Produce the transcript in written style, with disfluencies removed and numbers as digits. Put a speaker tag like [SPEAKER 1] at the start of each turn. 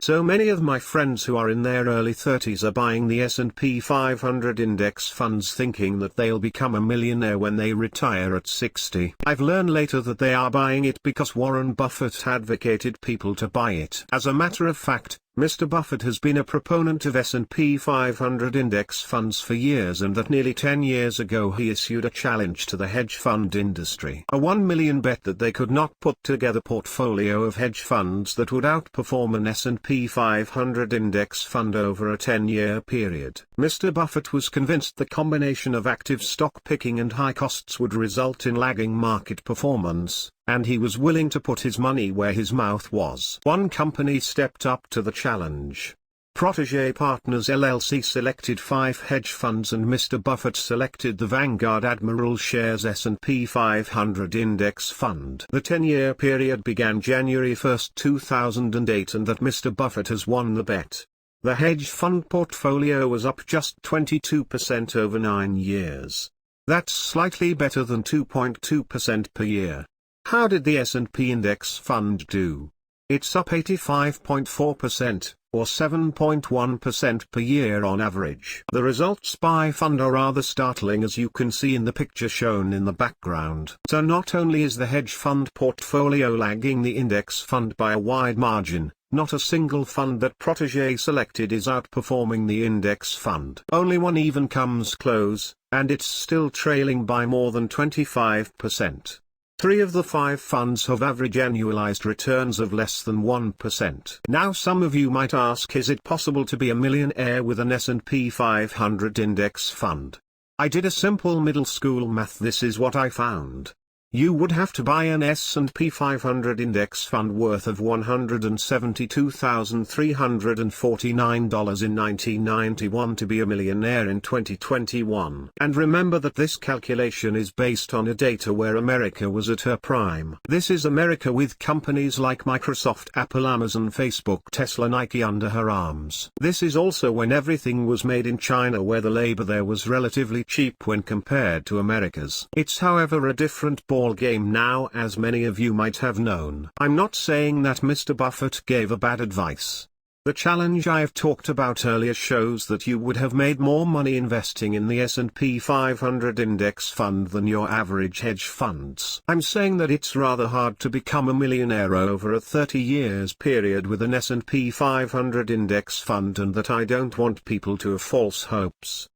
[SPEAKER 1] So many of my friends who are in their early 30s are buying the S&P 500 index funds thinking that they'll become a millionaire when they retire at 60. I've learned later that they are buying it because Warren Buffett advocated people to buy it. As a matter of fact, Mr. Buffett has been a proponent of S&P 500 index funds for years, and that nearly 10 years ago he issued a challenge to the hedge fund industry. A 1 million bet that they could not put together a portfolio of hedge funds that would outperform an S&P 500 index fund over a 10-year period. Mr. Buffett was convinced the combination of active stock picking and high costs would result in lagging market performance, and he was willing to put his money where his mouth was. One company stepped up to the challenge. Protégé Partners LLC selected 5 hedge funds, and Mr. Buffett selected the Vanguard Admiral Shares S&P 500 Index Fund. The 10-year period began January 1, 2008, and that Mr. Buffett has won the bet. The hedge fund portfolio was up just 22% over 9 years. That's slightly better than 2.2% per year. How did the S&P Index Fund do? It's up 85.4%, or 7.1% per year on average. The results by fund are rather startling, as you can see in the picture shown in the background. So not only is the hedge fund portfolio lagging the index fund by a wide margin, not a single fund that Protégé selected is outperforming the index fund. Only one even comes close, and it's still trailing by more than 25%. 3 of the 5 funds have average annualized returns of less than 1%. Now some of you might ask, is it possible to be a millionaire with an S&P 500 index fund? I did a simple middle school math. This is what I found. You would have to buy an S&P 500 index fund worth of $172,349 in 1991 to be a millionaire in 2021. And remember that this calculation is based on a data where America was at her prime. This is America with companies like Microsoft, Apple, Amazon, Facebook, Tesla, Nike under her arms. This is also when everything was made in China, where the labor there was relatively cheap when compared to America's. It's however a different ball game now, as many of you might have known. I'm not saying that Mr. Buffett gave a bad advice. The challenge I have talked about earlier shows that you would have made more money investing in the S&P 500 index fund than your average hedge funds. I'm saying that it's rather hard to become a millionaire over a 30 years period with an S&P 500 index fund, and that I don't want people to have false hopes.